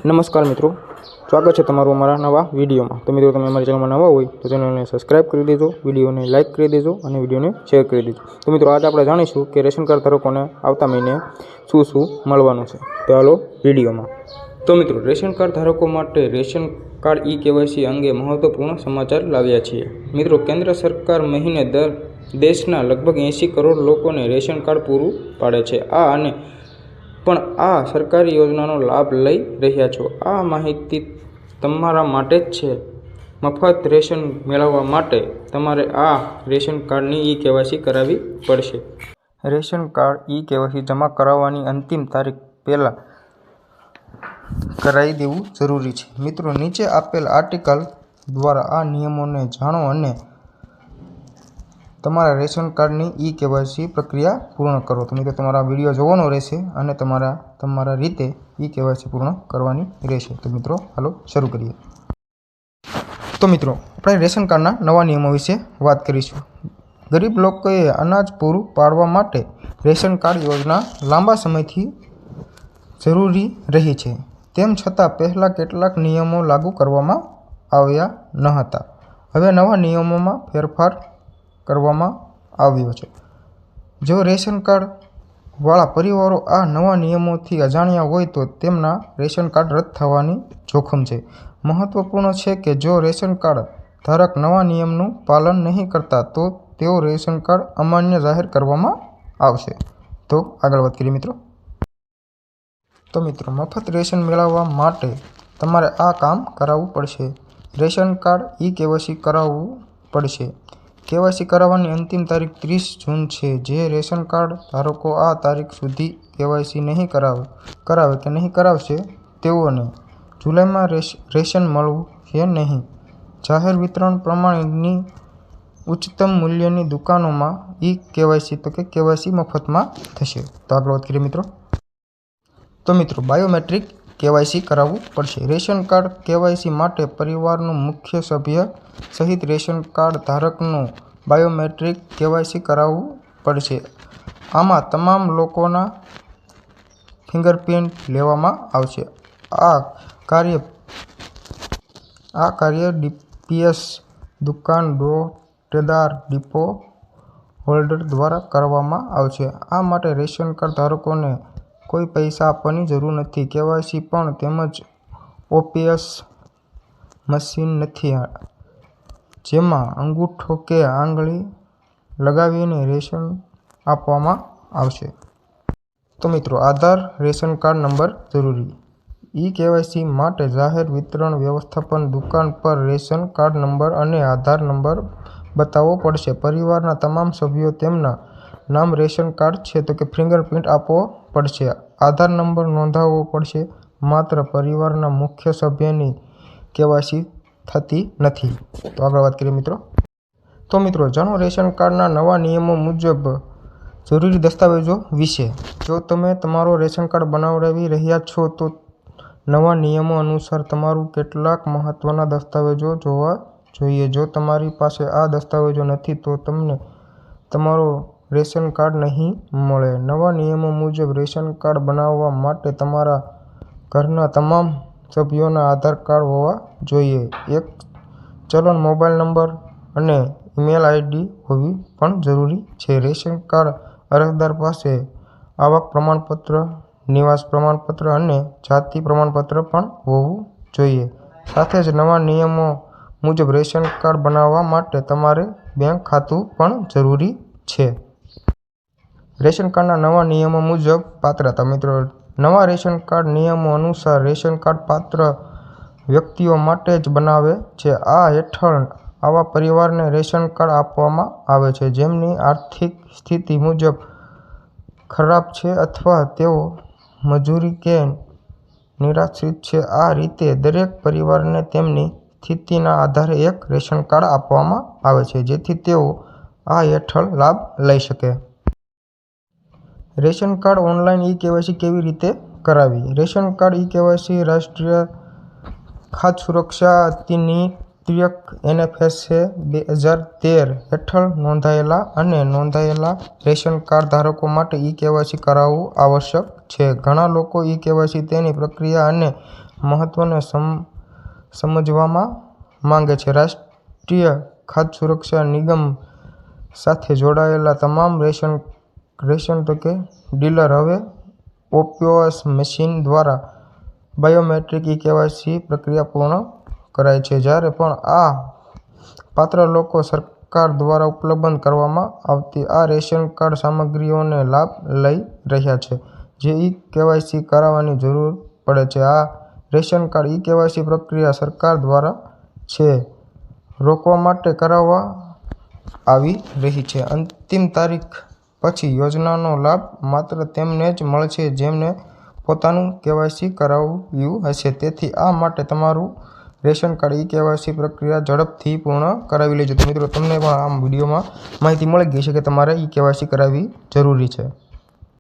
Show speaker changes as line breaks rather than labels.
નમસ્કાર મિત્રો, સ્વાગત છે તમારું અમારા નવા વિડીયોમાં। તો મિત્રો, તમે અમારી ચેનલમાં નવા હોય તો ચેનલને સબસ્ક્રાઇબ કરી દેજો, વિડીયોને લાઇક કરી દેજો અને વિડીયોને શેર કરી દેજો। તો મિત્રો, આજે આપણે જાણીશું કે રેશન કાર્ડ ધારકોને આવતા મહિને શું મળવાનું છે। તો હાલો વિડીયોમાં। તો મિત્રો, રેશન કાર્ડ ધારકો માટે રેશન કાર્ડ ઈ-કેવાયસી અંગે મહત્વપૂર્ણ સમાચાર લાવ્યા છીએ। મિત્રો, કેન્દ્ર સરકાર મહિને દેશના લગભગ 80 કરોડ લોકોને રેશન કાર્ડ પૂરું પાડે છે। પણ આ સરકારી યોજનાનો લાભ લઈ રહ્યા છો। આ માહિતી તમારા માટે જ છે। મફત રેશન મેળવવા માટે તમારે આ રેશન કાર્ડની ઈ-કેવાયસી કરાવવી પડશે। રેશન કાર્ડ ઈ-કેવાયસી જમા કરાવવાની અંતિમ તારીખ પહેલાં કરાવી દેવું જરૂરી છે। મિત્રો, નીચે આપેલ આર્ટિકલ દ્વારા આ નિયમોને જાણો અને તમારા રેશન કાર્ડની ઈ-કેવાયસી પ્રક્રિયા પૂર્ણ કરો। તો મિત્રો, તમારા વિડીયો જોવાનો રહેશે અને તમારા રીતે ઈ-કેવાયસી પૂર્ણ કરવાની રહેશે। તો મિત્રો, હાલો શરૂ કરીએ। તો મિત્રો, આપણે રેશન કાર્ડના નવા નિયમો વિશે વાત કરીશું। ગરીબ લોકોએ અનાજ પૂરું પાડવા માટે રેશન કાર્ડ યોજના લાંબા સમયથી જરૂરી રહી છે। તેમ છતાં પહેલાં કેટલાક નિયમો લાગુ કરવામાં આવ્યા ન હતા। હવે નવા નિયમોમાં ફેરફાર કરવામાં આવ્યો છે। જો રેશન કાર્ડ વાળા પરિવારો આ નવા નિયમોથી અજાણ્યા હોય તો તેમના રેશન કાર્ડ રદ થવાની જોખમ છે। મહત્વપૂર્ણ છે કે જો રેશન કાર્ડ ધારક નવા નિયમનું પાલન નહીં કરતા તો તેઓ રેશન કાર્ડ અમાન્ય જાહેર કરવામાં આવશે। તો આગળ વાત કરીએ મિત્રો। તો મિત્રો, મફત રેશન મેળવવા માટે તમારે આ કામ કરાવવું પડશે। રેશન કાર્ડ ઈ-કેવાયસી કરાવવું પડશે। કેવાયસી કરાવવાની અંતિમ તારીખ 30 જૂન છે। જે રેશન કાર્ડ ધારકો આ તારીખ સુધી કેવાયસી નહીં કરાવશે તેઓને જુલાઈમાં રેશન મળશે નહીં। જાહેર વિતરણ પ્રમાણેની ઉચ્ચતમ મૂલ્યની દુકાનોમાં કેવાયસી મફતમાં થશે। તો આગળ વાત કરીએ મિત્રો। તો મિત્રો, બાયોમેટ્રિક કેવાયસી કરાવવું પડશે। રેશન કાર્ડ કેવાયસી માટે પરિવારનું મુખ્ય સભ્ય સહિત રેશન કાર્ડ ધારકનું બાયોમેટ્રિક કેવાયસી કરાવવું પડશે। આમાં તમામ લોકોના ફિંગરપ્રિન્ટ લેવામાં આવશે। આ કાર્ય ડીપીએસ, દુકાન દોટેદાર, ડિપો હોલ્ડર દ્વારા કરવામાં આવશે। આ માટે રેશન કાર્ડ ધારકોને કોઈ પૈસા આપવાની જરૂર નથી। કેવાયસી પણ તેમજ ઓપીએસ મશીન નથી જેમાં અંગૂઠો કે આંગળી લગાવીને રેશન આપવામાં આવશે। તો મિત્રો, આધાર રેશન કાર્ડ નંબર જરૂરી। ઈ-કેવાયસી માટે જાહેર વિતરણ વ્યવસ્થાપન દુકાન પર રેશન કાર્ડ નંબર અને આધાર નંબર બતાવવો પડશે। પરિવારના તમામ સભ્યો તેમના નામ રેશન કાર્ડ છે તો કે ફિંગરપ્રિન્ટ આપવો પડશે। આધાર નંબર નોંધાવવો પડશે। માત્ર પરિવારના મુખ્ય સભ્યની કેવાયસી થતી નથી। તો આગળ વાત કરીએ મિત્રો। તો મિત્રો, જાણો રેશન કાર્ડના નવા નિયમો મુજબ જરૂરી દસ્તાવેજો વિશે। જો તમે તમારો રેશન કાર્ડ બનાવડાવી રહ્યા છો તો નવા નિયમો અનુસાર તમારું કેટલાક મહત્વના દસ્તાવેજો જોવા જોઈએ। જો તમારી પાસે આ દસ્તાવેજો નથી તો તમને તમારો રેશન કાર્ડ નહીં મળે। નવા નિયમો મુજબ રેશન કાર્ડ બનાવવા માટે તમારા ઘરના તમામ સભ્યોના આધાર કાર્ડ હોવા જોઈએ। એક ચલણ મોબાઈલ નંબર અને ઈમેલ આઈડી હોવી પણ જરૂરી છે। રેશન કાર્ડ અરજદાર પાસે આવક પ્રમાણપત્ર, નિવાસ પ્રમાણપત્ર અને જાતિ પ્રમાણપત્ર પણ હોવું જોઈએ। સાથે જ નવા નિયમો મુજબ રેશન કાર્ડ બનાવવા માટે તમારે બેંક ખાતું પણ જરૂરી છે। રેશન કાર્ડના નવા નિયમો મુજબ પાત્રતા। મિત્રો, નવા રેશન કાર્ડ નિયમો અનુસાર રેશન કાર્ડ પાત્ર વ્યક્તિઓ માટે જ બનાવે છે। આ હેઠળ આવા પરિવારને રેશન કાર્ડ આપવામાં આવે છે જેમની આર્થિક સ્થિતિ મુજબ ખરાબ છે અથવા તેઓ મજૂરી કે નિરાશ્રિત છે। આ રીતે દરેક પરિવારને તેમની સ્થિતિના આધારે એક રેશન કાર્ડ આપવામાં આવે છે જેથી તેઓ આ હેઠળ લાભ લઈ શકે। રેશન કાર્ડ ઓનલાઈન ઈ-કેવાયસી કેવી રીતે કરાવવી? રેશન કાર્ડ ઈ-કેવાયસી રાષ્ટ્રીય ખાદ્ય સુરક્ષા અધિનિયમ NFSA 2013 હેઠળ નોંધાયેલા રેશન કાર્ડ ધારકો માટે ઈ-કેવાયસી કરાવવું આવશ્યક છે। ઘણા લોકો ઈ-કેવાયસી તેની પ્રક્રિયા અને મહત્વને સમજવામાં માંગે છે. રાષ્ટ્રીય ખાદ્ય સુરક્ષા નિગમ સાથે જોડાયેલા તમામ રેશન ડીલર હવે ઓપીઓએસ મશીન દ્વારા બાયોમેટ્રિક ઈ-કેવાયસી પ્રક્રિયા પૂર્ણ કરાય છે. જ્યારે પણ આ પાત્ર લોકો સરકાર દ્વારા ઉપલબ્ધ કરવામાં આવતી આ રેશન કાર્ડ સામગ્રીઓનો લાભ લઈ રહ્યા છે, જે ઈ-કેવાયસી કરાવવાની જરૂર પડે છે. આ રેશન કાર્ડ ઈ-કેવાયસી પ્રક્રિયા સરકાર દ્વારા છે રોકવા માટે કરવામાં આવી રહી છે. અંતિમ તારીખ પછી યોજનાનો લાભ માત્ર તેમને જ મળશે જેમણે પોતાનું કેવાયસી કરાવ્યું હશે. તેથી આ માટે તમારું રેશન કાર્ડ ઈ-કેવાયસી પ્રક્રિયા ઝડપથી પૂર્ણ કરાવી લેજો. તો મિત્રો, તમને પણ આ વિડીયોમાં માહિતી મળી ગઈ છે કે તમારે ઈ-કેવાયસી કરાવવી જરૂરી છે.